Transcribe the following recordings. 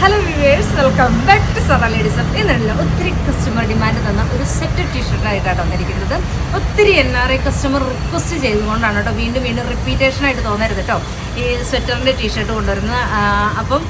Hello viewers, welcome back to Zara ladies. എന്നുള്ള ഒത്തിരി customer demand തന്ന ഒരു സെറ്റ് ടീഷർട്ടായിട്ടാണ് വന്നിരിക്കുന്നത്. ഒത്തിരി NRI കസ്റ്റമർ റിക്വസ്റ്റ് ചെയ്തുകൊണ്ടാണ് കേട്ടോ. വീണ്ടും റിപ്പീറ്റേഷനായിട്ട് തോന്നരുത് കേട്ടോ ഈ സ്വെറ്ററിൻ്റെ ടീഷർട്ട് കൊണ്ടുവരുന്നത്. അപ്പം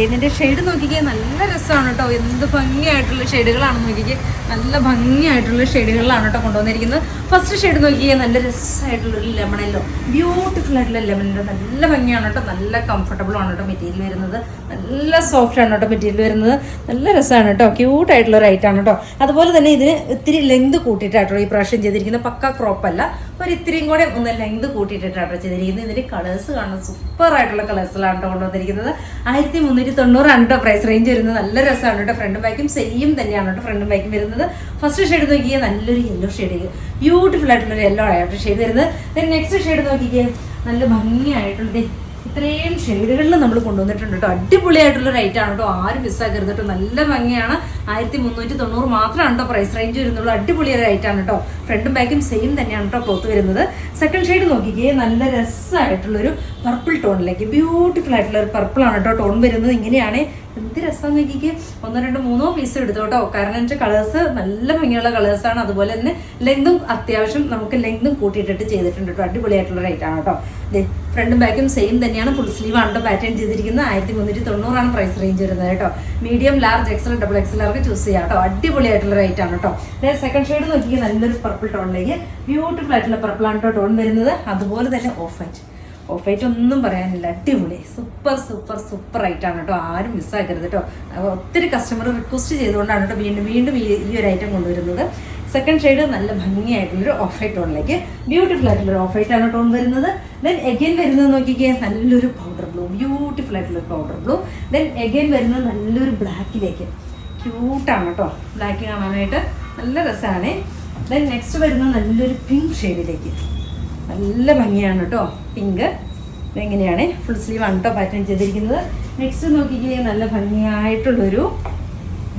ഇതിൻ്റെ ഷെയ്ഡ് നോക്കിക്കേ, നല്ല രസമാണ് കേട്ടോ. എന്ത് ഭംഗിയായിട്ടുള്ള ഷെയ്ഡുകളാണെന്ന് നോക്കിക്കേ, നല്ല ഭംഗിയായിട്ടുള്ള ഷെയ്ഡുകളിലാണ് കേട്ടോ കൊണ്ടുവന്നിരിക്കുന്നത്. ഫസ്റ്റ് ഷെയ്ഡ് നോക്കിക്കേ, നല്ല രസമായിട്ടുള്ളൊരു ലെമണല്ലോ, ബ്യൂട്ടിഫുൾ ആയിട്ടുള്ള ലെമണിൻ്റെ നല്ല ഭംഗിയാണ് കേട്ടോ. നല്ല കംഫർട്ടബിൾ ആണ് കേട്ടോ മെറ്റീരിയൽ വരുന്നത്. നല്ല സോഫ്റ്റ് ആണ് കേട്ടോ മെറ്റീരിയൽ വരുന്നത്. നല്ല രസമാണ് കേട്ടോ, ക്യൂട്ടായിട്ടുള്ള ഒരു ഐറ്റാണ് കേട്ടോ. അതുപോലെ തന്നെ ഇതിന് ഇത്തിരി ലെങ്ത് കൂട്ടിയിട്ടാട്ടോ ഈ പ്രാവശ്യം ചെയ്തിരിക്കുന്നത്. പക്ക ക്രോപ്പല്ല, ഒരു ഇത്തിരിയും കൂടെ ഒന്ന് ലെങ്ത് കൂട്ടിയിട്ടാട്ടോ ചെയ്തിരിക്കുന്നത്. ഇതിന് കളേഴ്സ് കാണുന്നത് സൂപ്പർ ആയിട്ടുള്ള കളേഴ്സിലാണ് കേട്ടോ കൊണ്ടുവന്നിരിക്കുന്നത്. 1390 കേട്ടോ പ്രൈസ് റേഞ്ച് വരുന്നത്. നല്ല രസമാണ് കേട്ടോ. ഫ്രണ്ടും ബാക്കും സെയിം തന്നെയാണ് കേട്ടോ ഫ്രണ്ടും ബാക്കും വരുന്നത്. ഫസ്റ്റ് ഷെയ്ഡ് നോക്കിയാൽ നല്ലൊരു യെല്ലോ ഷെയ്ഡ്, ബ്യൂട്ടിഫുൾ ആയിട്ടുള്ളൊരു യെല്ലോ ആയിട്ട് ഷെയ്ഡ് വരുന്നത്. ദെൻ നെക്സ്റ്റ് ഷെയ്ഡ് നോക്കിയാൽ നല്ല ഭംഗിയായിട്ടുള്ളത്. ഇത്രയും ഷെയ്ഡുകളിൽ നമ്മൾ കൊണ്ടുവന്നിട്ടുണ്ട് കേട്ടോ. അടിപൊളിയായിട്ടുള്ള റേറ്റാണ് കേട്ടോ, ആരും മിസ്സാക്കരുത് കേട്ടോ. നല്ല ഭംഗിയാണ്. 1390 മാത്രമാണ് കേട്ടോ പ്രൈസ് റേഞ്ച് വരുന്നുള്ളൂ. അടിപൊളിയൊരു റേറ്റാണ് കേട്ടോ. ഫ്രണ്ടും ബാക്കും സെയിം തന്നെയാണ് കേട്ടോ ക്ലോത്ത് വരുന്നത്. സെക്കൻഡ് ഷെയ്ഡ് നോക്കിക്കേ, നല്ല രസമായിട്ടുള്ളൊരു പർപ്പിൾ ടോണിലേക്ക്, ബ്യൂട്ടിഫുൾ ആയിട്ടുള്ള ഒരു പർപ്പിളാണ് കേട്ടോ ടോൺ വരുന്നത്. ഇങ്ങനെയാണ്, എന്ത് രസം നോക്കിക്കേ. 1, 2, 3 പീസ് എടുത്തു കേട്ടോ. കാരണം വെച്ചാൽ കളേഴ്സ് നല്ല ഭംഗിയുള്ള കളേഴ്സാണ്. അതുപോലെ തന്നെ ലെങ്തും അത്യാവശ്യം നമുക്ക് ലെങ്തും കൂട്ടിയിട്ടിട്ട് ചെയ്തിട്ടുണ്ട് കേട്ടോ. അടിപൊളിയായിട്ടുള്ള റേറ്റാണ് കേട്ടോ. ഫ്രണ്ടും ബാക്കും സെയിം തന്നെയാണ്. ഫുൾ സ്ലീവ് ആണ് പാറ്റേൺ ചെയ്തിരിക്കുന്നത്. 1390 പ്രൈസ് റേഞ്ച് വരുന്നത് കേട്ടോ. Medium, large, XL, XXL choose ചെയ്യാം കേട്ടോ. അടിപൊളിയായിട്ടുള്ള റേറ്റ് ആണ് കേട്ടോ. സെക്കൻഡ് ഷെയ്ഡ് നോക്കിയാൽ നല്ലൊരു പർപ്പിൾ ടോണിലേക്ക്, ബ്യൂട്ടിഫുൾ ആയിട്ടുള്ള പർപ്പിളാണ് കേട്ടോ ടോൺ വരുന്നത്. അതുപോലെ തന്നെ ഓഫ് വൈറ്റ് ഒന്നും പറയാനില്ല, അടിപൊളി, സൂപ്പർ ഐറ്റാണ് കേട്ടോ. ആരും മിസ്സാക്കരുത് കേട്ടോ. ഒത്തിരി കസ്റ്റമർ റിക്വസ്റ്റ് ചെയ്തുകൊണ്ടാണ് കേട്ടോ വീണ്ടും ഈ ഒരു ഐറ്റം കൊണ്ടുവരുന്നത്. സെക്കൻഡ് ഷെയ്ഡ് നല്ല ഭംഗിയായിട്ടുള്ളൊരു ഓഫ് വൈറ്റ് ടോണിലേക്ക്, ബ്യൂട്ടിഫുൾ ആയിട്ടുള്ളൊരു ഓഫ് വൈറ്റ് ആണ് ടോൺ വരുന്നത്. ദെൻ എഗെയിൻ വരുന്നത് നോക്കിക്കേ, നല്ലൊരു പൗഡർ ബ്ലൂ, ബ്യൂട്ടിഫുൾ ആയിട്ടുള്ളൊരു പൗഡർ ബ്ലൂ. ദെൻ എഗെയിൻ വരുന്നത് നല്ലൊരു ബ്ലാക്കിലേക്ക്, ക്യൂട്ടാണ് കേട്ടോ. ബ്ലാക്ക് കാണാനായിട്ട് നല്ല രസമാണ്. ദെൻ നെക്സ്റ്റ് വരുന്നത് നല്ലൊരു പിങ്ക് ഷെയ്ഡിലേക്ക്, നല്ല ഭംഗിയാണ് കേട്ടോ പിങ്ക്. എങ്ങനെയാണ്, ഫുൾ സ്ലീവ് ആണ് കേട്ടോ പാറ്റേൺ ചെയ്തിരിക്കുന്നത്. നെക്സ്റ്റ് നോക്കിക്കേ, നല്ല ഭംഗിയായിട്ടുള്ളൊരു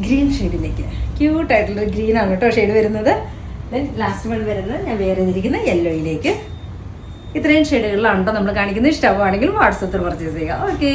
ഗ്രീൻ ഷെയ്ഡിലേക്ക്, ക്യൂട്ടായിട്ടുള്ളൊരു ഗ്രീനാണ് കേട്ടോ ഷെയ്ഡ് വരുന്നത്. ദെൻ ലാസ്റ്റ് വൺ വരുന്നത് ഞാൻ വേറെ ചെയ്തിരിക്കുന്ന യെല്ലോയിലേക്ക്. ഇത്രയും ഷെയ്ഡുകളിലാണ് കേട്ടോ നമ്മൾ കാണിക്കുന്നത്. ഇഷ്ടമാവുകയാണെങ്കിൽ വാട്സപ്പിൽ പർച്ചേസ് ചെയ്യുക. ഓക്കെ.